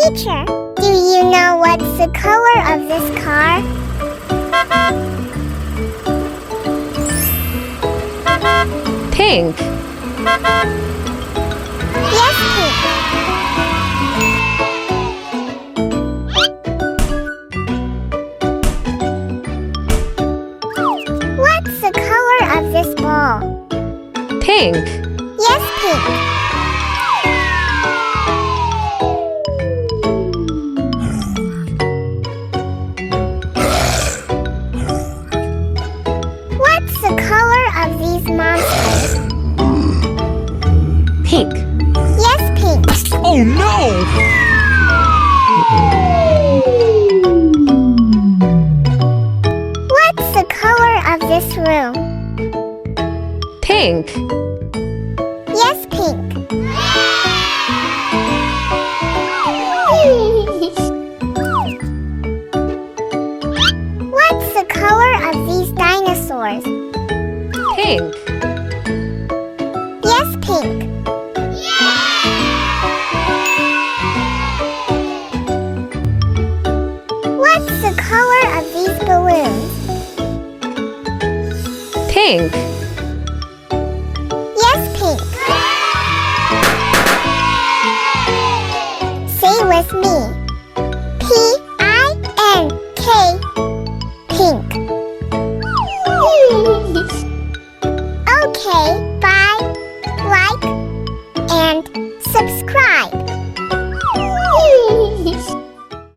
Teacher, do you know what's the color of this car? Pink. Yes, pink. What's the color of this ball? Pink. Yes, pink. What's the color of these monsters? Pink. Yes, pink. Oh no! What's the color of this room? Pink. Yes, pink. What's the color of these dinosaurs? Pink. Yes, pink. What's the color of these balloons? Pink.